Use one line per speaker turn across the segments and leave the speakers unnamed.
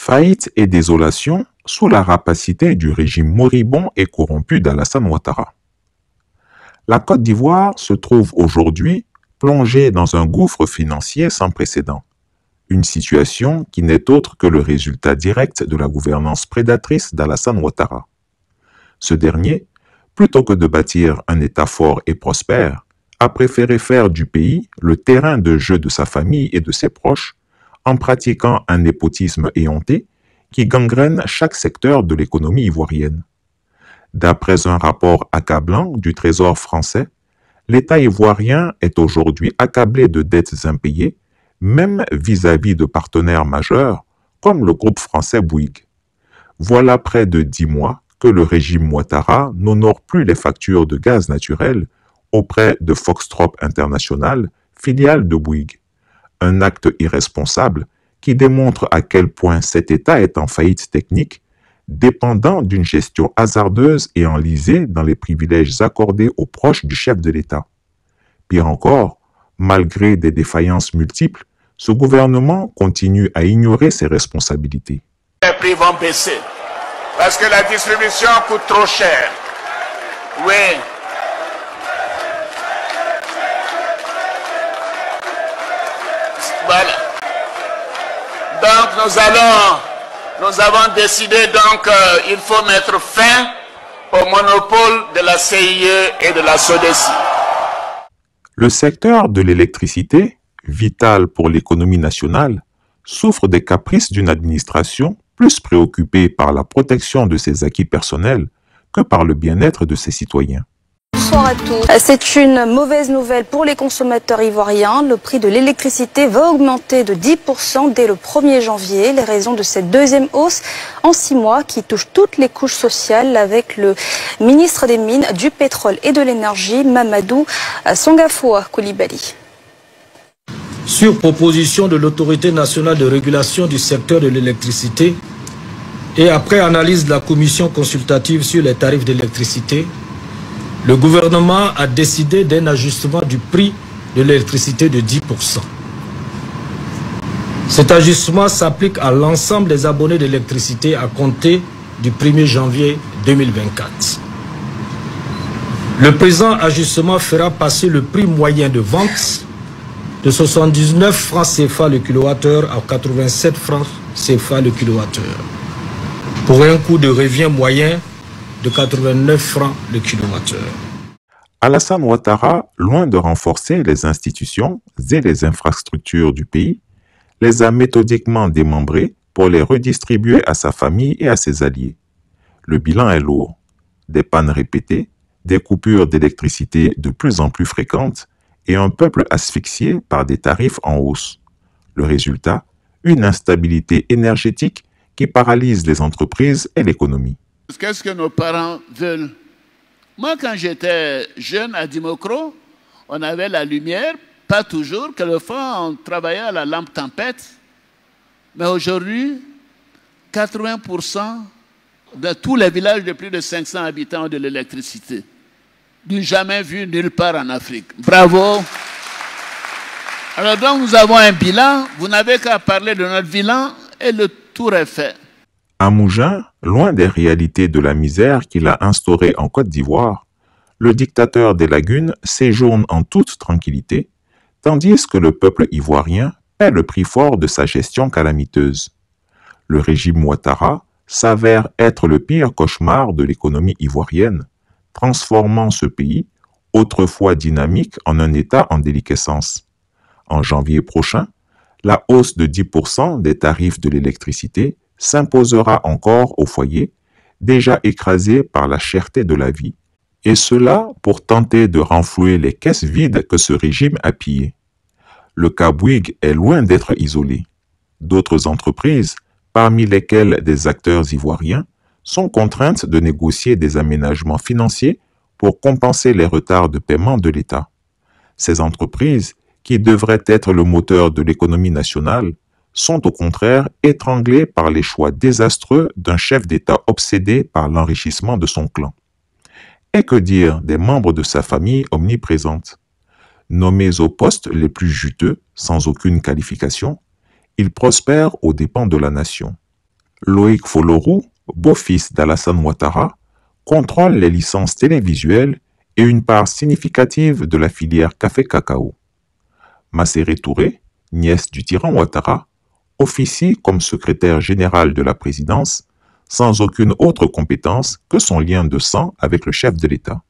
Faillite et désolation sous la rapacité du régime moribond et corrompu d'Alassane Ouattara. La Côte d'Ivoire se trouve aujourd'hui plongée dans un gouffre financier sans précédent, une situation qui n'est autre que le résultat direct de la gouvernance prédatrice d'Alassane Ouattara. Ce dernier, plutôt que de bâtir un État fort et prospère, a préféré faire du pays le terrain de jeu de sa famille et de ses proches, en pratiquant un népotisme éhonté qui gangrène chaque secteur de l'économie ivoirienne. D'après un rapport accablant du Trésor français, l'État ivoirien est aujourd'hui accablé de dettes impayées, même vis-à-vis de partenaires majeurs comme le groupe français Bouygues. Voilà près de 10 mois que le régime Ouattara n'honore plus les factures de gaz naturel auprès de Foxtrot International, filiale de Bouygues. Un acte irresponsable qui démontre à quel point cet État est en faillite technique, dépendant d'une gestion hasardeuse et enlisée dans les privilèges accordés aux proches du chef de l'État. Pire encore, malgré des défaillances multiples, ce gouvernement continue à ignorer ses responsabilités.
Les prix vont baisser parce que la distribution coûte trop cher. Oui. Voilà. Donc nous avons décidé il faut mettre fin au monopole de la CIE et de la SODECI.
Le secteur de l'électricité, vital pour l'économie nationale, souffre des caprices d'une administration plus préoccupée par la protection de ses acquis personnels que par le bien-être de ses citoyens.
Bonsoir à tous. C'est une mauvaise nouvelle pour les consommateurs ivoiriens. Le prix de l'électricité va augmenter de 10% dès le 1er janvier. Les raisons de cette deuxième hausse en 6 mois qui touche toutes les couches sociales avec le ministre des Mines, du Pétrole et de l'Énergie, Mamadou Sangafoua Coulibaly.
Sur proposition de l'Autorité nationale de régulation du secteur de l'électricité et après analyse de la commission consultative sur les tarifs d'électricité, le gouvernement a décidé d'un ajustement du prix de l'électricité de 10%. Cet ajustement s'applique à l'ensemble des abonnés d'électricité à compter du 1er janvier 2024. Le présent ajustement fera passer le prix moyen de vente de 79 francs CFA le kilowattheure à 87 francs CFA le kilowattheure, pour un coût de revient moyen de 89 francs le kilowattheure.
Alassane Ouattara, loin de renforcer les institutions et les infrastructures du pays, les a méthodiquement démembrées pour les redistribuer à sa famille et à ses alliés. Le bilan est lourd. Des pannes répétées, des coupures d'électricité de plus en plus fréquentes et un peuple asphyxié par des tarifs en hausse. Le résultat, une instabilité énergétique qui paralyse les entreprises et l'économie.
Qu'est-ce que nos parents veulent? Moi, quand j'étais jeune à Dimokro, on avait la lumière, pas toujours, quelquefois on travaillait à la lampe tempête. Mais aujourd'hui, 80% de tous les villages de plus de 500 habitants ont de l'électricité. Du jamais vu nulle part en Afrique. Bravo! Alors donc nous avons un bilan, vous n'avez qu'à parler de notre bilan et le tour est fait.
À Mougins, loin des réalités de la misère qu'il a instaurée en Côte d'Ivoire, le dictateur des lagunes séjourne en toute tranquillité, tandis que le peuple ivoirien paie le prix fort de sa gestion calamiteuse. Le régime Ouattara s'avère être le pire cauchemar de l'économie ivoirienne, transformant ce pays, autrefois dynamique, en un État en déliquescence. En janvier prochain, la hausse de 10% des tarifs de l'électricité s'imposera encore aux foyers, déjà écrasés par la cherté de la vie, et cela pour tenter de renflouer les caisses vides que ce régime a pillées. Le cas Bouygues est loin d'être isolé. D'autres entreprises, parmi lesquelles des acteurs ivoiriens, sont contraintes de négocier des aménagements financiers pour compenser les retards de paiement de l'État. Ces entreprises, qui devraient être le moteur de l'économie nationale, sont au contraire étranglés par les choix désastreux d'un chef d'État obsédé par l'enrichissement de son clan. Et que dire des membres de sa famille omniprésente? Nommés aux postes les plus juteux, sans aucune qualification, ils prospèrent aux dépens de la nation. Loïc Folorou, beau-fils d'Alassane Ouattara, contrôle les licences télévisuelles et une part significative de la filière café-cacao. Masséré Touré, nièce du tyran Ouattara, officie comme secrétaire général de la présidence sans aucune autre compétence que son lien de sang avec le chef de l'État.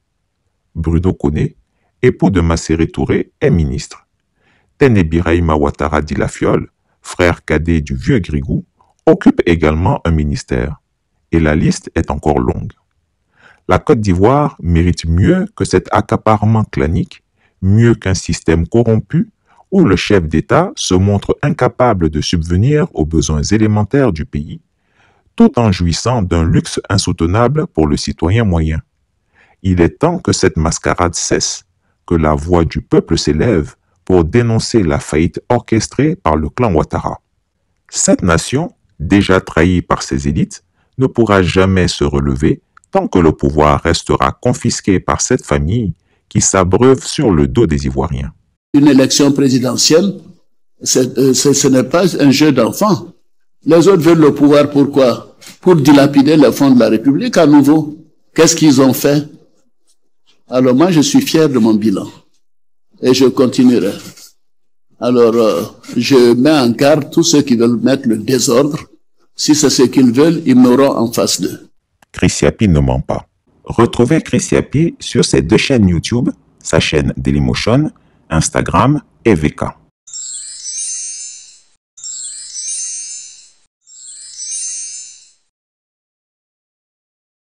Bruno Koné, époux de Masséré Touré, est ministre. Téné Birahima Ouattara dit Lafiole, frère cadet du vieux Grigou, occupe également un ministère. Et la liste est encore longue. La Côte d'Ivoire mérite mieux que cet accaparement clanique, mieux qu'un système corrompu où le chef d'État se montre incapable de subvenir aux besoins élémentaires du pays, tout en jouissant d'un luxe insoutenable pour le citoyen moyen. Il est temps que cette mascarade cesse, que la voix du peuple s'élève pour dénoncer la faillite orchestrée par le clan Ouattara. Cette nation, déjà trahie par ses élites, ne pourra jamais se relever tant que le pouvoir restera confisqué par cette famille qui s'abreuve sur le dos des Ivoiriens.
Une élection présidentielle, ce n'est pas un jeu d'enfant. Les autres veulent le pouvoir pourquoi? Pour dilapider les fonds de la République à nouveau. Qu'est-ce qu'ils ont fait? Alors moi, je suis fier de mon bilan. Et je continuerai. Alors, je mets en garde tous ceux qui veulent mettre le désordre. Si c'est ce qu'ils veulent, ils m'auront en face d'eux.
Chris Yapi ne ment pas. Retrouvez Chris Yapi sur ses deux chaînes YouTube, sa chaîne Dailymotion, Instagram et VK.